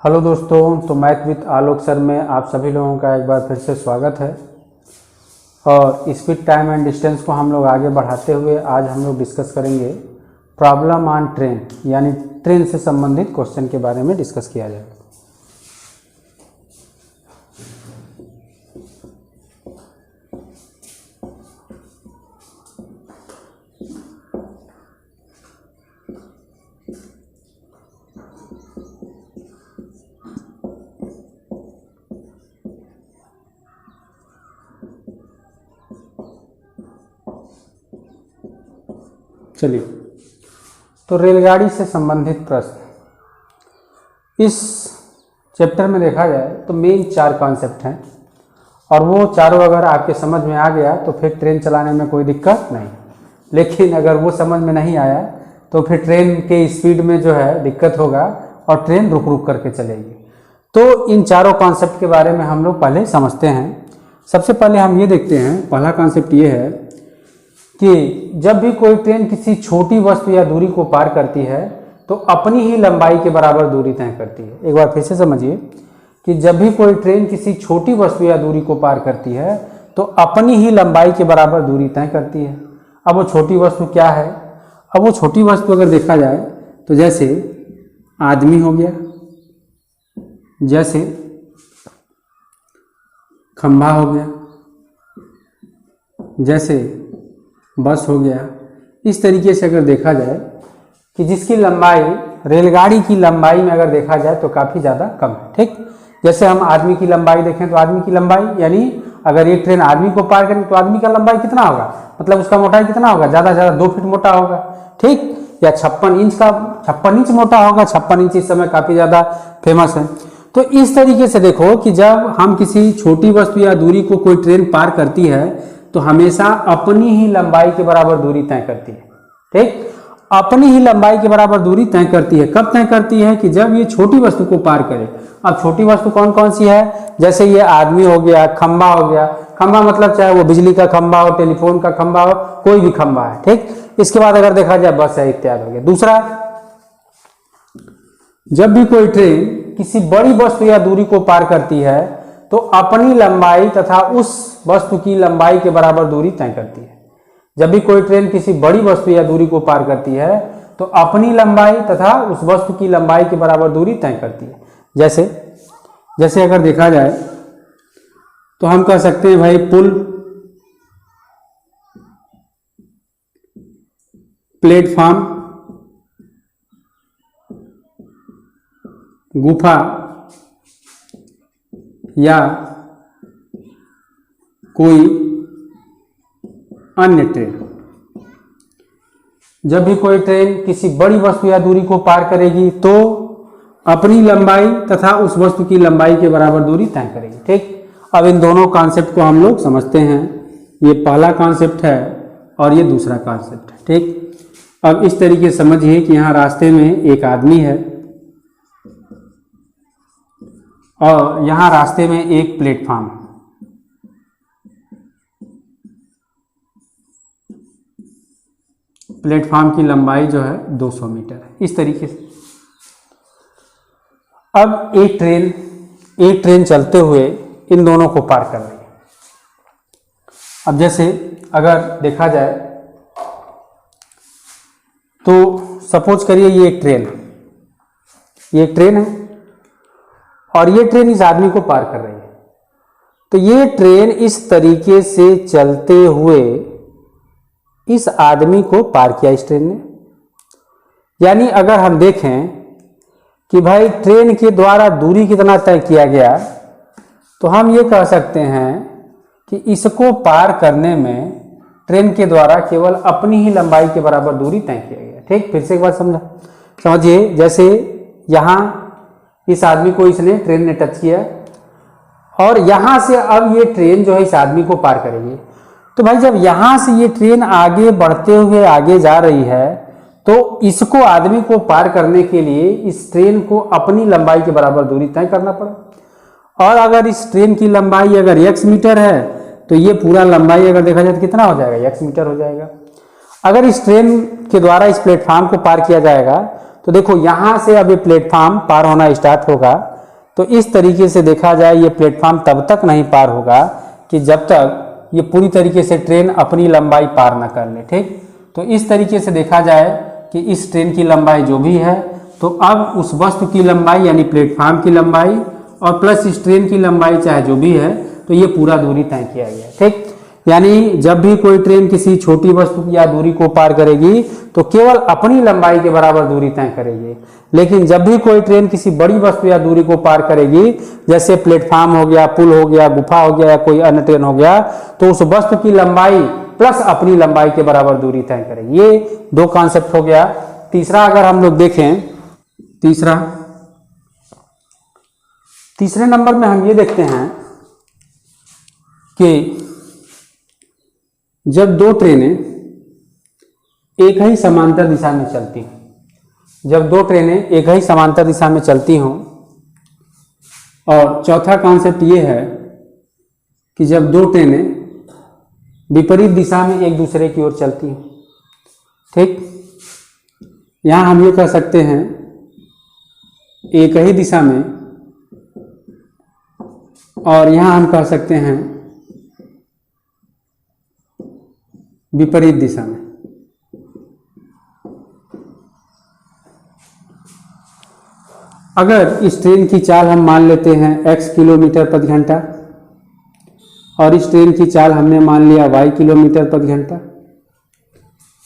Hello दोस्तों, तो math with Alok sir में आप सभी लोगों का एक बार फिर से स्वागत है। और स्पीड, टाइम एंड डिस्टेंस को हम लोग आगे बढ़ाते हुए आज हम लोग डिस्कस करेंगे प्रॉब्लम ऑन ट्रेन, यानी ट्रेन से संबंधित क्वेश्चन के बारे में डिस्कस किया जाएगा। चलिए, तो रेलगाड़ी से संबंधित प्रश्न इस चैप्टर में देखा जाए तो मेन 4 कॉन्सेप्ट हैं और वो चारों अगर आपके समझ में आ गया तो फिर ट्रेन चलाने में कोई दिक्कत नहीं। लेकिन अगर वो समझ में नहीं आया तो फिर ट्रेन के स्पीड में जो है दिक्कत होगा और ट्रेन रुक रुक करके चलेगी। तो इन चारों कॉन्सेप्ट के बारे में हम लोग पहले समझते हैं। सबसे पहले हम ये देखते हैं, पहला कॉन्सेप्ट ये है कि जब भी कोई ट्रेन किसी छोटी वस्तु या दूरी को पार करती है तो अपनी ही लंबाई के बराबर दूरी तय करती है। एक बार फिर से समझिए कि जब भी कोई ट्रेन किसी छोटी वस्तु या दूरी को पार करती है तो अपनी ही लंबाई के बराबर दूरी तय करती है। अब वो छोटी वस्तु क्या है? अब वो छोटी वस्तु अगर देखा जाए तो जैसे आदमी हो गया, जैसे खंभा हो गया, जैसे बस हो गया। इस तरीके से अगर देखा जाए कि जिसकी लंबाई रेलगाड़ी की लंबाई में अगर देखा जाए तो काफ़ी ज़्यादा कम है। ठीक, जैसे हम आदमी की लंबाई देखें तो आदमी की लंबाई, यानी अगर एक ट्रेन आदमी को पार करें तो आदमी का लंबाई कितना होगा, मतलब उसका मोटाई कितना होगा, ज़्यादा से ज़्यादा 2 फीट मोटा होगा। ठीक, या 56 इंच मोटा होगा। 56 इंच इस समय काफ़ी ज़्यादा फेमस है। तो इस तरीके से देखो कि जब हम किसी छोटी वस्तु या दूरी को कोई ट्रेन पार करती है तो हमेशा अपनी ही लंबाई के बराबर दूरी तय करती है। ठीक, अपनी ही लंबाई के बराबर दूरी तय करती है। कब तय करती है? कि जब ये छोटी वस्तु को पार करे। अब छोटी वस्तु कौन कौन सी है? जैसे ये आदमी हो गया, खंभा हो गया। खंभा मतलब चाहे वो बिजली का खंभा हो, टेलीफोन का खंभा हो, कोई भी खंभा है। ठीक, इसके बाद अगर देखा जाए बस है, इत्यादि हो गया। दूसरा, जब भी कोई ट्रेन किसी बड़ी वस्तु या दूरी को पार करती है तो अपनी लंबाई तथा उस वस्तु की लंबाई के बराबर दूरी तय करती है। जब भी कोई ट्रेन किसी बड़ी वस्तु या दूरी को पार करती है तो अपनी लंबाई तथा उस वस्तु की लंबाई के बराबर दूरी तय करती है। जैसे अगर देखा जाए तो हम कह सकते हैं भाई पुल, प्लेटफॉर्म, गुफा या कोई अन्य ट्रेन। जब भी कोई ट्रेन किसी बड़ी वस्तु या दूरी को पार करेगी तो अपनी लंबाई तथा उस वस्तु की लंबाई के बराबर दूरी तय करेगी। ठीक, अब इन दोनों कॉन्सेप्ट को हम लोग समझते हैं। ये पहला कॉन्सेप्ट है और ये दूसरा कॉन्सेप्ट है। ठीक, अब इस तरीके से समझिए कि यहाँ रास्ते में एक आदमी है और यहाँ रास्ते में एक प्लेटफॉर्म है। प्लेटफॉर्म की लंबाई जो है 200 मीटर है। इस तरीके से अब एक ट्रेन चलते हुए इन दोनों को पार कर रही है। अब जैसे अगर देखा जाए तो सपोज करिए ये एक ट्रेन है और ये ट्रेन इस आदमी को पार कर रही है। तो ये ट्रेन इस तरीके से चलते हुए इस आदमी को पार किया इस ट्रेन ने। यानी अगर हम देखें कि भाई ट्रेन के द्वारा दूरी कितना तय किया गया तो हम ये कह सकते हैं कि इसको पार करने में ट्रेन के द्वारा केवल अपनी ही लंबाई के बराबर दूरी तय किया गया। ठीक, फिर से एक बार समझिए, जैसे यहाँ इस आदमी को ट्रेन ने टच किया और यहाँ से अब ये ट्रेन जो है इस आदमी को पार करेगी। तो भाई जब यहाँ से ये ट्रेन आगे बढ़ते हुए आगे जा रही है तो इसको, आदमी को पार करने के लिए इस ट्रेन को अपनी लंबाई के बराबर दूरी तय करना पड़ा। और अगर इस ट्रेन की लंबाई अगर x मीटर है तो ये पूरा लंबाई अगर देखा जाए तो कितना हो जाएगा, x मीटर हो जाएगा। अगर इस ट्रेन के द्वारा इस प्लेटफॉर्म को पार किया जाएगा तो देखो यहाँ से अब ये प्लेटफॉर्म पार होना स्टार्ट होगा तो इस तरीके से देखा जाए ये प्लेटफॉर्म तब तक नहीं पार होगा कि जब तक ये पूरी तरीके से ट्रेन अपनी लंबाई पार न कर ले। ठीक, तो इस तरीके से देखा जाए कि इस ट्रेन की लंबाई जो भी है, तो अब उस वस्तु की लंबाई यानी प्लेटफॉर्म की लंबाई और प्लस इस ट्रेन की लंबाई चाहे जो भी है, तो ये पूरा दूरी तय किया गया। ठीक, यानी जब भी कोई ट्रेन किसी छोटी वस्तु या दूरी को पार करेगी तो केवल अपनी लंबाई के बराबर दूरी तय करेगी, लेकिन जब भी कोई ट्रेन किसी बड़ी वस्तु या दूरी को पार करेगी, जैसे प्लेटफॉर्म हो गया, पुल हो गया, गुफा हो गया या कोई अन्य ट्रेन हो गया, तो उस वस्तु की लंबाई प्लस अपनी लंबाई के बराबर दूरी तय करेगी। ये दो कॉन्सेप्ट हो गया। तीसरा अगर हम लोग देखें, तीसरे नंबर में हम ये देखते हैं कि जब दो ट्रेनें एक ही समांतर दिशा में चलती हैं, जब दो ट्रेनें एक ही समांतर दिशा में चलती हों, और चौथा कॉन्सेप्ट ये है कि जब दो ट्रेनें विपरीत दिशा में एक दूसरे की ओर चलती हैं। ठीक, यहां हम ये कह सकते हैं एक ही दिशा में, और यहां हम कह सकते हैं विपरीत दिशा में। अगर इस ट्रेन की चाल हम मान लेते हैं x किलोमीटर प्रति घंटा और इस ट्रेन की चाल हमने मान लिया y किलोमीटर प्रति घंटा,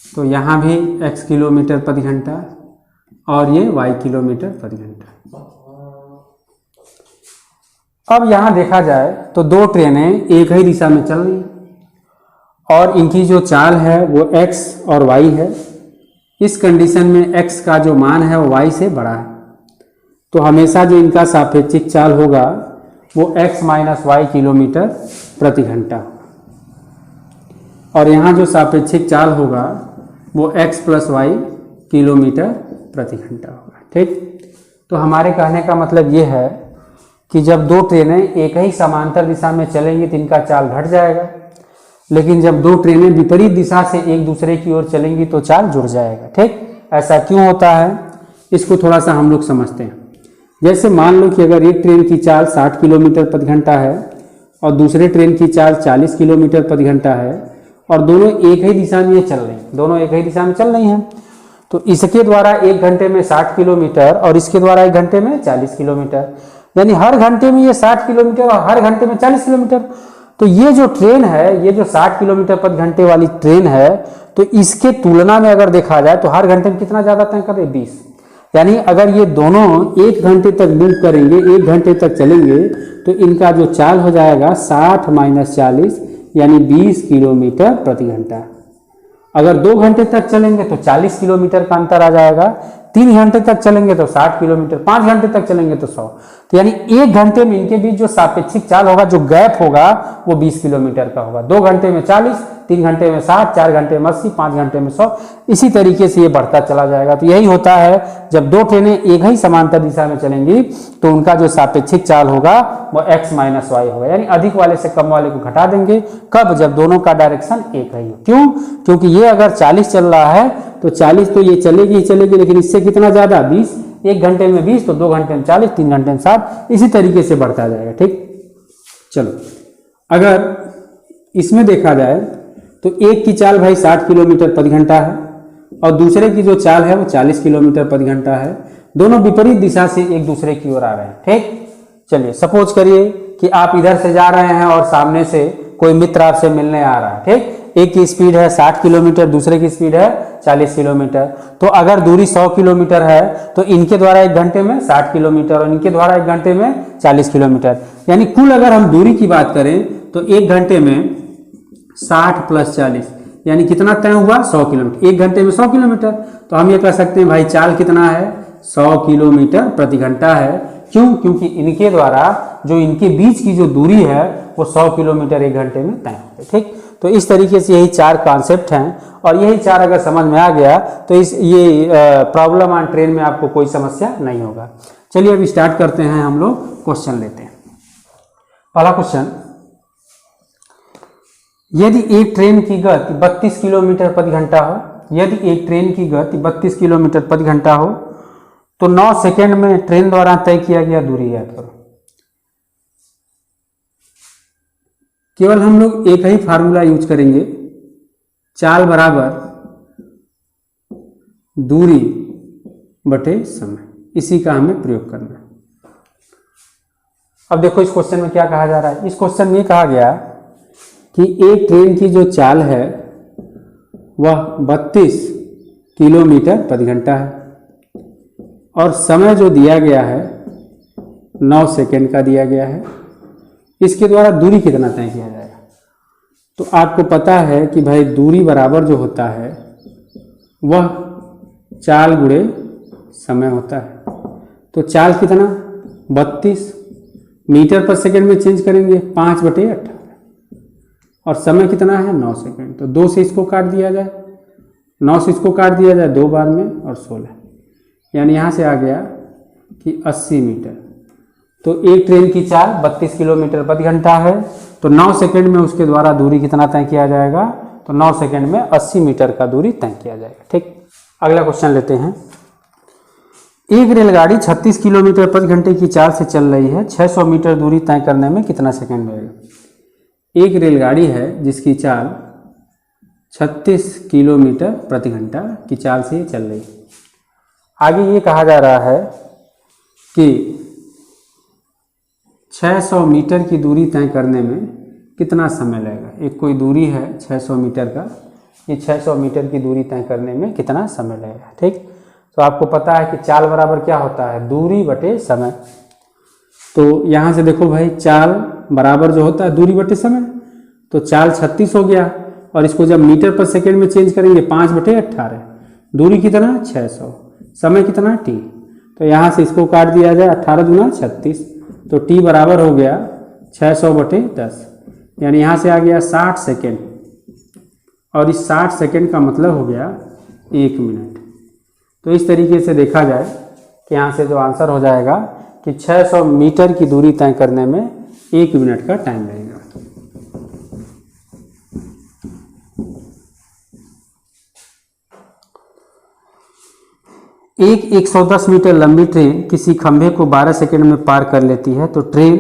तो यहाँ भी x किलोमीटर प्रति घंटा और ये y किलोमीटर प्रति घंटा। अब यहाँ देखा जाए तो दो ट्रेनें एक ही दिशा में चल रही हैं और इनकी जो चाल है वो x और y है। इस कंडीशन में x का जो मान है वो y से बड़ा है, तो हमेशा जो इनका सापेक्षिक चाल होगा वो x माइनस वाई किलोमीटर प्रति घंटा, और यहाँ जो सापेक्षिक चाल होगा वो x प्लस वाई किलोमीटर प्रति घंटा होगा। ठीक, तो हमारे कहने का मतलब ये है कि जब दो ट्रेनें एक ही समांतर दिशा में चलेंगी तो इनका चाल घट जाएगा, लेकिन जब दो ट्रेनें विपरीत दिशा से एक दूसरे की ओर चलेंगी तो चाल जुड़ जाएगा। ठीक, ऐसा क्यों होता है इसको थोड़ा सा हम लोग समझते हैं। जैसे मान लो कि अगर एक ट्रेन की चाल 60 किलोमीटर प्रति घंटा है और दूसरे ट्रेन की चाल 40 किलोमीटर प्रति घंटा है और दोनों एक ही दिशा में चल रही हैं, दोनों एक ही दिशा में चल रही हैं, तो इसके द्वारा एक घंटे में 60 किलोमीटर और इसके द्वारा एक घंटे में 40 किलोमीटर, यानी हर घंटे में ये 60 किलोमीटर और हर घंटे में 40 किलोमीटर। तो ये जो ट्रेन है, ये जो 60 किलोमीटर प्रति घंटे वाली ट्रेन है, तो इसके तुलना में अगर देखा जाए तो हर घंटे में कितना ज़्यादा तय कर रही है, 20। यानी अगर ये दोनों एक घंटे तक मूव करेंगे, एक घंटे तक चलेंगे, तो इनका जो चाल हो जाएगा 60 माइनस 40 यानी 20 किलोमीटर प्रति घंटा। अगर 2 घंटे तक चलेंगे तो 40 किलोमीटर का अंतर आ जाएगा, 3 घंटे तक चलेंगे तो 60 किलोमीटर, 5 घंटे तक चलेंगे तो 100। तो यानी एक घंटे में इनके बीच जो सापेक्षिक चाल होगा, जो गैप होगा वो 20 किलोमीटर का होगा। 2 घंटे में 40, 3 घंटे में 60, 4 घंटे में 80, 5 घंटे में 100, इसी तरीके से ये बढ़ता चला जाएगा। तो यही होता है जब दो ट्रेनें एक ही समांतर दिशा में चलेंगी तो उनका जो सापेक्षिक चाल होगा वो x माइनस वाई होगा, यानी अधिक वाले से कम वाले को घटा देंगे। कब? जब दोनों का डायरेक्शन एक ही हो। क्यों? क्योंकि ये अगर 40 चल रहा है तो 40 तो ये चलेगी ही चलेगी, लेकिन इससे कितना ज्यादा 20, 1 घंटे में 20 तो 2 घंटे में 40, 3 घंटे में 60, इसी तरीके से बढ़ता जाएगा। ठीक, चलो अगर इसमें देखा जाए तो एक की चाल भाई 60 किलोमीटर प्रति घंटा है और दूसरे की जो चाल है वो 40 किलोमीटर प्रति घंटा है, दोनों विपरीत दिशा से एक दूसरे की ओर आ रहे हैं। ठीक, चलिए सपोज करिए कि आप इधर से जा रहे हैं और सामने से कोई मित्र आपसे मिलने आ रहा है। ठीक, एक की स्पीड है 60 किलोमीटर, दूसरे की स्पीड है 40 किलोमीटर। तो अगर दूरी 100 किलोमीटर है तो इनके द्वारा 1 घंटे में 60 किलोमीटर और इनके द्वारा 1 घंटे में 40 किलोमीटर, यानी कुल अगर हम दूरी की बात करें तो 1 घंटे में 60 प्लस 40 यानी कितना तय हुआ? 100 किलोमीटर। 1 घंटे में 100 किलोमीटर, तो हम ये कह सकते हैं भाई चाल कितना है? 100 किलोमीटर प्रति घंटा है। क्यों? क्योंकि इनके द्वारा जो इनके बीच की जो दूरी है वो 100 किलोमीटर 1 घंटे में तय होती है। ठीक, तो इस तरीके से यही 4 कॉन्सेप्ट हैं और यही 4 अगर समझ में आ गया तो ये प्रॉब्लम ऑन ट्रेन में आपको कोई समस्या नहीं होगा। चलिए अब स्टार्ट करते हैं, हम लोग क्वेश्चन लेते हैं। पहला क्वेश्चन, यदि एक ट्रेन की गति 32 किलोमीटर प्रति घंटा हो, यदि एक ट्रेन की गति 32 किलोमीटर प्रति घंटा हो तो 9 सेकेंड में ट्रेन द्वारा तय किया गया दूरी याद करो। केवल हम लोग एक ही फार्मूला यूज करेंगे, चाल बराबर दूरी बटे समय, इसी का हमें प्रयोग करना है। अब देखो इस क्वेश्चन में क्या कहा जा रहा है। इस क्वेश्चन में कहा गया कि एक ट्रेन की जो चाल है वह 32 किलोमीटर प्रति घंटा है और समय जो दिया गया है 9 सेकेंड का दिया गया है। इसके द्वारा दूरी कितना तय किया जाएगा। तो आपको पता है कि भाई दूरी बराबर जो होता है वह चाल गुणे समय होता है। तो चाल कितना 32 मीटर पर सेकेंड में चेंज करेंगे 5/18 और समय कितना है 9 सेकेंड। तो 2 से इसको काट दिया जाए, 9 से इसको काट दिया जाए 2 बार में और 16, यानी यहाँ से आ गया कि 80 मीटर। तो एक ट्रेन की चाल 32 किलोमीटर प्रति घंटा है, तो 9 सेकेंड में उसके द्वारा दूरी कितना तय किया जाएगा। तो 9 सेकेंड में 80 मीटर का दूरी तय किया जाएगा। ठीक, अगला क्वेश्चन लेते हैं। एक रेलगाड़ी 36 किलोमीटर प्रति घंटे की चाल से चल रही है, 600 मीटर दूरी तय करने में कितना सेकेंड लगेगा। एक रेलगाड़ी है जिसकी चाल 36 किलोमीटर प्रति घंटा की चाल से चल रही है। आगे ये कहा जा रहा है कि 600 मीटर की दूरी तय करने में कितना समय लगेगा। एक कोई दूरी है 600 मीटर का, ये 600 मीटर की दूरी तय करने में कितना समय लगेगा। ठीक, तो आपको पता है कि चाल बराबर क्या होता है, दूरी बटे समय। तो यहाँ से देखो भाई, चाल बराबर जो होता है दूरी बटे समय, तो चाल 36 हो गया और इसको जब मीटर पर सेकेंड में चेंज करेंगे 5/18, दूरी कितना 600, समय कितना t। तो यहाँ से इसको काट दिया जाए 18 दूना 36, तो t बराबर हो गया 600/10, यानी यहाँ से आ गया 60 सेकेंड और इस 60 सेकेंड का मतलब हो गया 1 मिनट। तो इस तरीके से देखा जाए कि यहाँ से जो आंसर हो जाएगा कि 600 मीटर की दूरी तय करने में 1 मिनट का टाइम लगेगा। एक 110 मीटर लंबी ट्रेन किसी खंभे को 12 सेकंड में पार कर लेती है, तो ट्रेन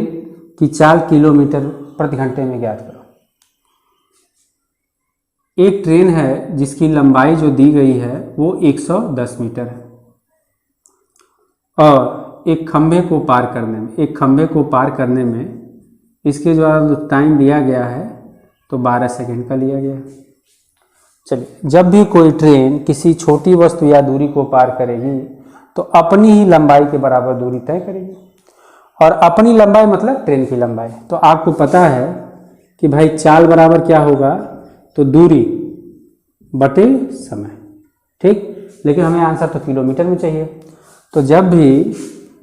की चाल किलोमीटर प्रति घंटे में ज्ञात करो। एक ट्रेन है जिसकी लंबाई जो दी गई है वो 110 मीटर है और एक खंभे को पार करने में इसके द्वारा जो टाइम लिया गया है तो 12 सेकंड का लिया गया है। चलिए, जब भी कोई ट्रेन किसी छोटी वस्तु या दूरी को पार करेगी तो अपनी ही लंबाई के बराबर दूरी तय करेगी, और अपनी लंबाई मतलब ट्रेन की लंबाई। तो आपको पता है कि भाई चाल बराबर क्या होगा, तो दूरी बटे समय। ठीक, लेकिन हमें आंसर तो किलोमीटर में चाहिए। तो जब भी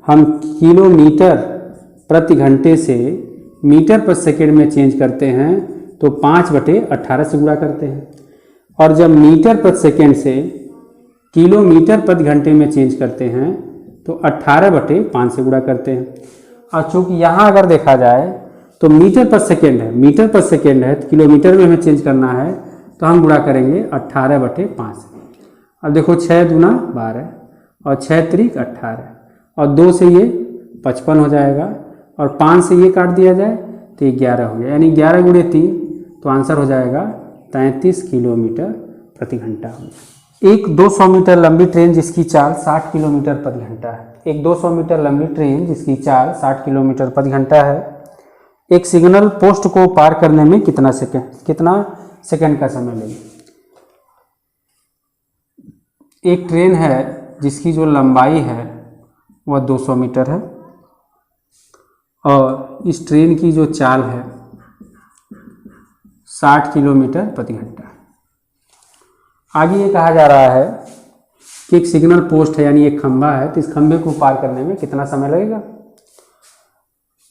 हम किलोमीटर प्रति घंटे से मीटर पर सेकेंड में चेंज करते हैं तो 5/18 से गुणा करते हैं, और जब मीटर प्रति सेकेंड से किलोमीटर प्रति घंटे में चेंज करते हैं तो 18/5 से गुणा करते हैं। और चूंकि यहाँ अगर देखा जाए तो मीटर पर सेकेंड है, तो किलोमीटर में हमें चेंज करना है तो हम गुणा करेंगे 18/5 से। अब देखो 6 दूना 12 और 6 त्रिक 18 और 2 से ये 55 हो जाएगा और 5 से ये काट दिया जाए तो ये 11 हो गया, यानी 11 गुणे 3, तो आंसर हो जाएगा 33 किलोमीटर प्रति घंटा। एक 200 मीटर लंबी ट्रेन जिसकी चाल 60 किलोमीटर प्रति घंटा है। एक 200 मीटर लंबी ट्रेन जिसकी चाल 60 किलोमीटर प्रति घंटा है, एक सिग्नल पोस्ट को पार करने में कितना सेकंड का समय लेगी। एक ट्रेन है जिसकी जो लंबाई है वह 200 मीटर है और इस ट्रेन की जो चाल है 60 किलोमीटर प्रति घंटा। आगे ये कहा जा रहा है कि एक सिग्नल पोस्ट है, यानी एक खंभा है, तो इस खंभे को पार करने में कितना समय लगेगा।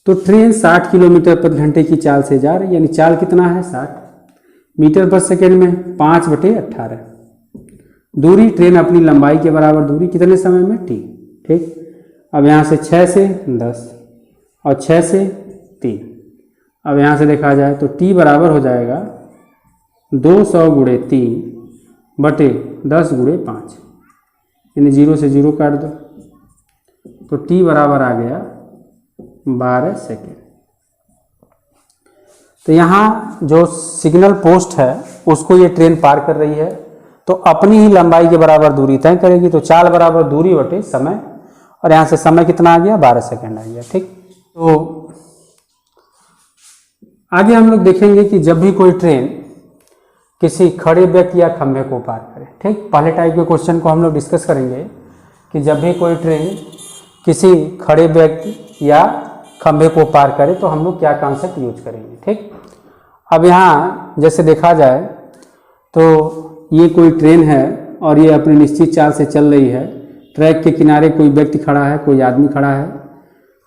तो ट्रेन 60 किलोमीटर प्रति घंटे की चाल से जा रही है, यानी चाल कितना है 60 मीटर पर सेकेंड में 5/18। दूरी ट्रेन अपनी लंबाई के बराबर दूरी कितने समय में t। ठीक, अब यहाँ से 6 से 10 और 6 से 3, अब यहाँ से देखा जाए तो t बराबर हो जाएगा 200 गुणे 3 बटे 10 गुणे 5, यानी 0 से 0 काट दो तो t बराबर आ गया 12 सेकेंड। तो यहाँ जो सिग्नल पोस्ट है उसको ये ट्रेन पार कर रही है, तो अपनी ही लंबाई के बराबर दूरी तय करेगी। तो चाल बराबर दूरी बटे समय, और यहाँ से समय कितना आ गया, 12 सेकेंड आ गया। ठीक, तो आगे हम लोग देखेंगे कि जब भी कोई ट्रेन किसी खड़े व्यक्ति या खंभे को पार करे। ठीक, पहले टाइप के क्वेश्चन को हम लोग डिस्कस करेंगे कि जब भी कोई ट्रेन किसी खड़े व्यक्ति या खंभे को पार करे तो हम लोग क्या कॉन्सेप्ट यूज करेंगे। ठीक, अब यहाँ जैसे देखा जाए तो ये कोई ट्रेन है और ये अपनी निश्चित चाल से चल रही है। ट्रैक के किनारे कोई व्यक्ति खड़ा है, कोई आदमी खड़ा है।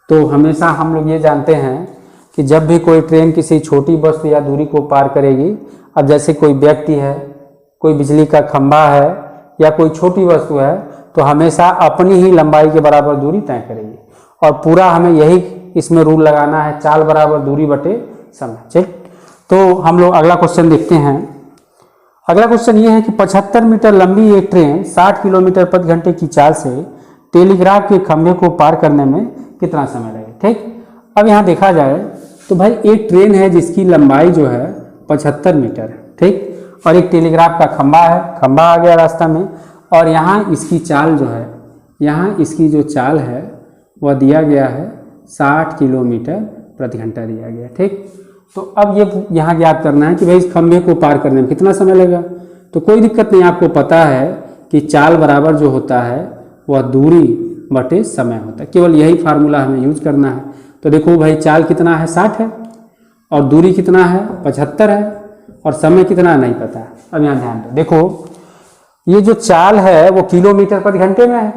तो हमेशा हम लोग ये जानते हैं कि जब भी कोई ट्रेन किसी छोटी वस्तु या दूरी को पार करेगी, अब जैसे कोई व्यक्ति है, कोई बिजली का खंभा है या कोई छोटी वस्तु है, तो हमेशा अपनी ही लंबाई के बराबर दूरी तय करेगी। और पूरा हमें यही इसमें रूल लगाना है, चाल बराबर दूरी बटे समय। ठीक, तो हम लोग अगला क्वेश्चन देखते हैं। अगला क्वेश्चन ये है कि 75 मीटर लंबी एक ट्रेन 60 किलोमीटर प्रति घंटे की चाल से टेलीग्राफ के खंभे को पार करने में कितना समय लगे। ठीक, अब यहाँ देखा जाए तो भाई एक ट्रेन है जिसकी लंबाई जो है 75 मीटर है। ठीक, और एक टेलीग्राफ का खंभा है, खंभा आ गया रास्ता में, और यहाँ इसकी चाल जो है, यहाँ इसकी जो चाल है वह दिया गया है 60 किलोमीटर प्रति घंटा दिया गया। ठीक, तो अब ये यहाँ ज्ञात करना है कि भाई इस खंभे को पार करने में कितना समय लगेगा। तो कोई दिक्कत नहीं, आपको पता है कि चाल बराबर जो होता है वह दूरी बटे समय होता है। केवल यही फार्मूला हमें यूज करना है। तो देखो भाई चाल कितना है, 60 है, और दूरी कितना है, 75 है, और समय कितना नहीं पता है। अब यहाँ ध्यान दो, देखो ये जो चाल है वो किलोमीटर प्रति घंटे में है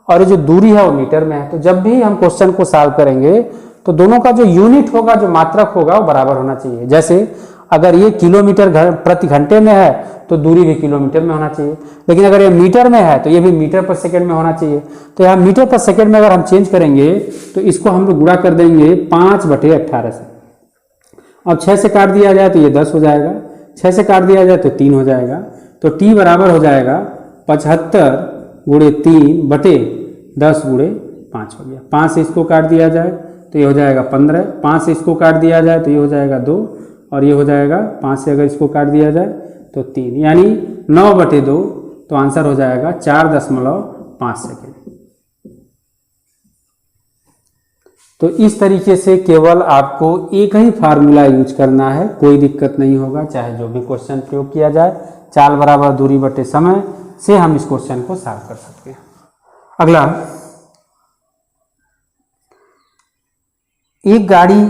और ये जो दूरी है वो मीटर में है। तो जब भी हम क्वेश्चन को सॉल्व करेंगे तो दोनों का जो यूनिट होगा, जो मात्रक होगा, वो बराबर होना चाहिए। जैसे अगर ये किलोमीटर प्रति घंटे में है तो दूरी भी किलोमीटर में होना चाहिए, लेकिन अगर ये मीटर में है तो ये भी मीटर पर सेकंड में होना चाहिए। तो यहाँ मीटर पर सेकंड में अगर हम चेंज करेंगे तो इसको हम लोग गुणा कर देंगे 5/18 से। अब 6 से काट दिया जाए तो ये 10 हो जाएगा, 6 से काट दिया जाए तो 3 हो जाएगा। तो t बराबर हो जाएगा 75 × 3 बटे 10 × 5 हो गया। 5 से इसको काट दिया जाए तो ये हो जाएगा 15, 5 से इसको काट दिया जाए तो ये हो जाएगा 2, और ये हो जाएगा 5 से अगर इसको काट दिया जाए तो 3, यानी 9/2। तो आंसर हो जाएगा 4.5 सेकेंड। तो इस तरीके से केवल आपको एक ही फार्मूला यूज करना है, कोई दिक्कत नहीं होगा, चाहे जो भी क्वेश्चन प्रयोग किया जाए। चाल बराबर दूरी बटे समय से हम इस क्वेश्चन को सॉल्व कर सकते हैं। अगला, एक गाड़ी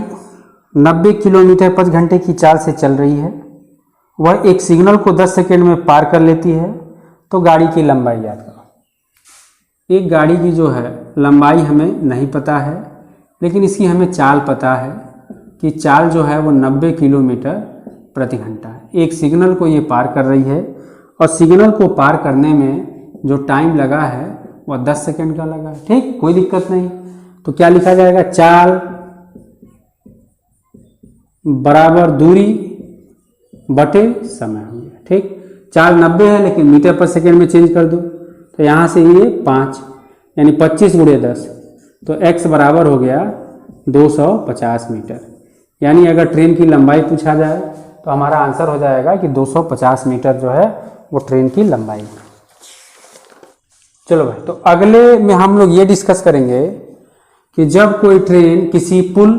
90 किलोमीटर प्रति घंटे की चाल से चल रही है, वह एक सिग्नल को 10 सेकंड में पार कर लेती है, तो गाड़ी की लंबाई याद करो। एक गाड़ी की जो है लंबाई हमें नहीं पता है, लेकिन इसकी हमें चाल पता है कि चाल जो है वो 90 किलोमीटर प्रति घंटा है। एक सिग्नल को ये पार कर रही है, और सिग्नल को पार करने में जो टाइम लगा है वह 10 सेकंड का लगा है। ठीक, कोई दिक्कत नहीं। तो क्या लिखा जाएगा, चाल बराबर दूरी बटे समय हो गया। ठीक, चाल 90 है लेकिन मीटर पर सेकंड में चेंज कर दो, तो यहाँ से ये 5 यानी 25 × 10, तो x बराबर हो गया 250 मीटर। यानी अगर ट्रेन की लंबाई पूछा जाए तो हमारा आंसर हो जाएगा कि 250 मीटर जो है वो ट्रेन की लंबाई है। चलो भाई, तो अगले में हम लोग ये डिस्कस करेंगे कि जब कोई ट्रेन किसी पुल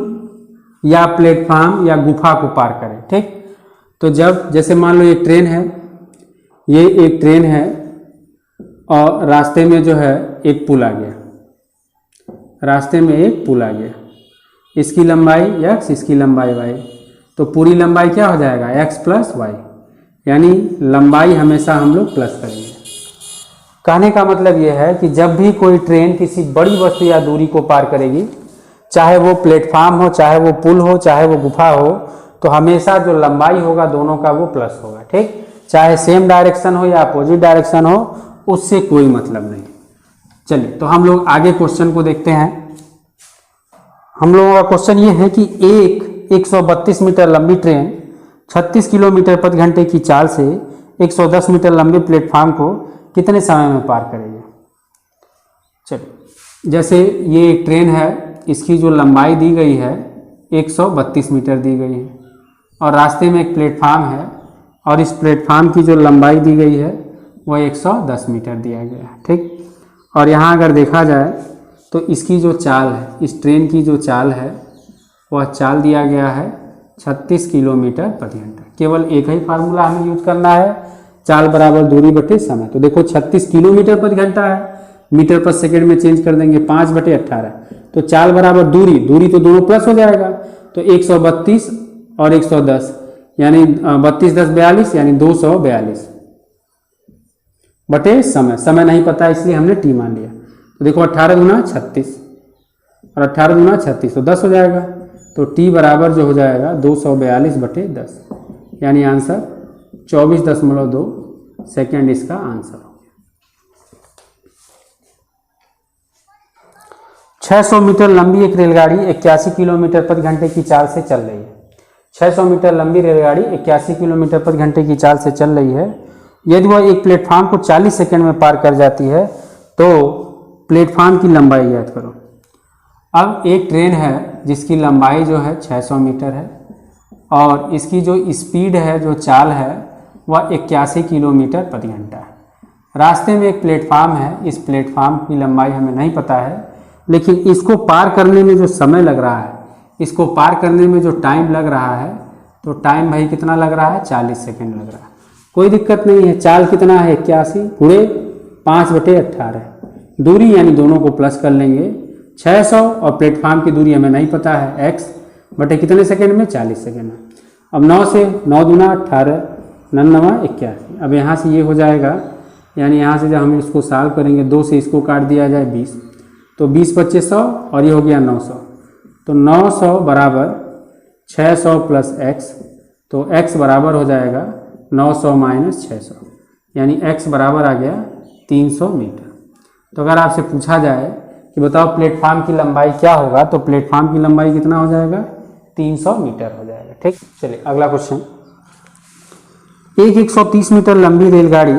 या प्लेटफॉर्म या गुफा को पार करे। ठीक, तो जब जैसे मान लो एक ट्रेन है, ये एक ट्रेन है और रास्ते में जो है एक पुल आ गया, रास्ते में एक पुल आ गया, इसकी लंबाई x, इसकी लंबाई y, तो पूरी लंबाई क्या हो जाएगा, x + y, यानी लंबाई हमेशा हम लोग प्लस करेंगे। कहने का मतलब यह है कि जब भी कोई ट्रेन किसी बड़ी वस्तु या दूरी को पार करेगी, चाहे वो प्लेटफॉर्म हो, चाहे वो पुल हो, चाहे वो गुफा हो, तो हमेशा जो लंबाई होगा दोनों का वो प्लस होगा। ठीक, चाहे सेम डायरेक्शन हो या अपोजिट डायरेक्शन हो, उससे कोई मतलब नहीं। चलिए, तो हम लोग आगे क्वेश्चन को देखते हैं। हम लोगों का क्वेश्चन ये है कि एक 132 मीटर लंबी ट्रेन 36 किलोमीटर प्रति घंटे की चाल से 110 मीटर लंबे प्लेटफॉर्म को कितने समय में पार करेगी। चलिए, जैसे ये एक ट्रेन है, इसकी जो लंबाई दी गई है 132 मीटर दी गई है, और रास्ते में एक प्लेटफार्म है और इस प्लेटफार्म की जो लंबाई दी गई है वह 110 मीटर दिया गया है, ठीक। और यहाँ अगर देखा जाए तो इसकी जो चाल है, इस ट्रेन की जो चाल है वह चाल दिया गया है 36 किलोमीटर प्रति घंटा। केवल एक ही फार्मूला हमें यूज करना है, चाल बराबर दूरी बटे समय। तो देखो 36 किलोमीटर प्रति घंटा है, मीटर पर सेकंड में चेंज कर देंगे 5/18। तो चाल बराबर दूरी, दूरी तो दोनों प्लस हो जाएगा, तो 132 और 110 यानी 32 10 42 यानी 242 बटे समय। समय नहीं पता इसलिए हमने टी मान लिया। तो देखो 18 दूना 36 और 18 दूना 36 तो 10 हो जाएगा। तो टी बराबर जो हो जाएगा 242 बटे 10 यानी आंसर 24.2 सेकेंड इसका आंसर हो गया। 600 मीटर लंबी एक रेलगाड़ी 81 किलोमीटर प्रति घंटे की चाल से चल रही है। 600 मीटर लंबी रेलगाड़ी 81 किलोमीटर प्रति घंटे की चाल से चल रही है। यदि वह एक प्लेटफार्म को 40 सेकंड में पार कर जाती है तो प्लेटफार्म की लंबाई ज्ञात करो। अब एक ट्रेन है जिसकी लंबाई जो है 600 मीटर है और इसकी जो स्पीड है, जो चाल है वह 81 किलोमीटर प्रति घंटा है। रास्ते में एक प्लेटफार्म है, इस प्लेटफार्म की लंबाई हमें नहीं पता है, लेकिन इसको पार करने में जो समय लग रहा है, इसको पार करने में जो टाइम लग रहा है, तो टाइम भाई कितना लग रहा है, 40 सेकेंड लग रहा है। कोई दिक्कत नहीं है। चाल कितना है 81 पूरे 5/18। दूरी यानी दोनों को प्लस कर लेंगे, 600 और प्लेटफार्म की दूरी हमें नहीं पता है, x बटे कितने सेकेंड में, 40 सेकेंड में। अब 9 से 9 दूना 18 9 81। अब यहाँ से ये हो जाएगा, यानी यहाँ से जब हम इसको सॉल्व करेंगे 2 से इसको काट दिया जाए 20, तो 20 25 100 और ये हो गया 900। तो 900 बराबर 600 प्लस x, तो x बराबर हो जाएगा 900 माइनस 600 यानी x बराबर आ गया 300 मीटर। तो अगर आपसे पूछा जाए कि बताओ प्लेटफार्म की लंबाई क्या होगा, तो प्लेटफार्म की लंबाई कितना हो जाएगा, 300 मीटर हो जाएगा, ठीक। चलिए अगला क्वेश्चन। एक 130 मीटर लंबी रेलगाड़ी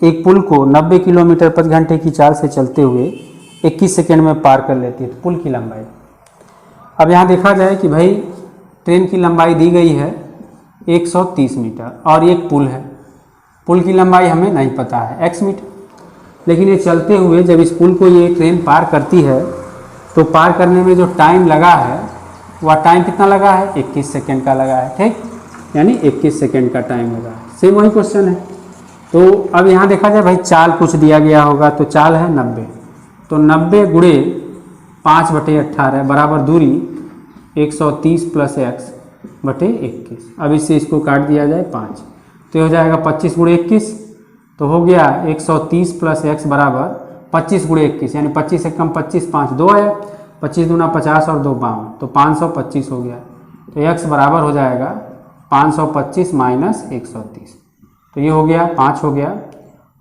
एक पुल को 90 किलोमीटर प्रति घंटे की चाल से चलते हुए 21 सेकेंड में पार कर लेती है। तो पुल की लंबाई, अब यहाँ देखा जाए कि भाई ट्रेन की लंबाई दी गई है 130 मीटर और एक पुल है, पुल की लंबाई हमें नहीं पता है x मीटर, लेकिन ये चलते हुए जब इस पुल को ये ट्रेन पार करती है तो पार करने में जो टाइम लगा है वह टाइम कितना लगा है, 21 सेकेंड का लगा है, ठीक। यानी 21 सेकेंड का टाइम लगा है। सेम वही क्वेश्चन है। तो अब यहाँ देखा जाए भाई चाल कुछ दिया गया होगा, तो चाल है 90, तो 90 गुणे 5/18 बराबर दूरी 130 प्लस x बटे 21। अब इससे इसको काट दिया जाए 5, तो हो जाएगा 25 गुणे 21, तो हो गया 130 प्लस x बराबर 25 गुणे 21 यानी 25 से कम 25, 5 2 आया, 25 दूना 50 और 2 52, तो 525 हो गया। तो x बराबर हो जाएगा 525 माइनस 130, तो ये हो गया 5 हो गया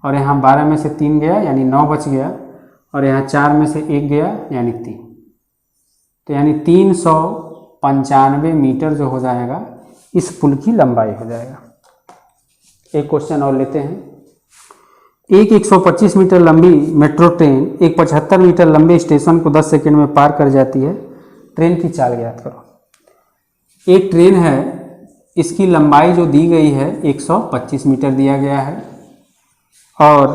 और यहाँ 12 में से 3 गया यानी 9 बच गया और यहाँ 4 में से 1 गया यानी 3, तो यानी 395 मीटर जो हो जाएगा इस पुल की लंबाई हो जाएगा। एक क्वेश्चन और लेते हैं। एक 125 मीटर लंबी मेट्रो ट्रेन एक 75 मीटर लंबे स्टेशन को 10 सेकंड में पार कर जाती है। ट्रेन की चाल ज्ञात करो। एक ट्रेन है, इसकी लंबाई जो दी गई है 125 मीटर दिया गया है और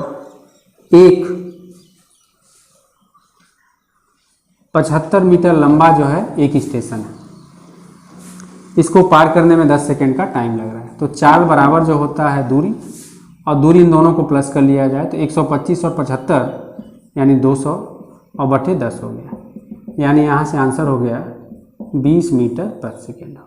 एक 75 मीटर लंबा जो है एक स्टेशन है, इसको पार करने में 10 सेकंड का टाइम लग रहा है। तो चाल बराबर जो होता है दूरी, और दूरी इन दोनों को प्लस कर लिया जाए तो 125 और 75 यानी 200 और बटे 10 हो गया, यानी यहाँ से आंसर हो गया 20 मीटर प्रति सेकेंड।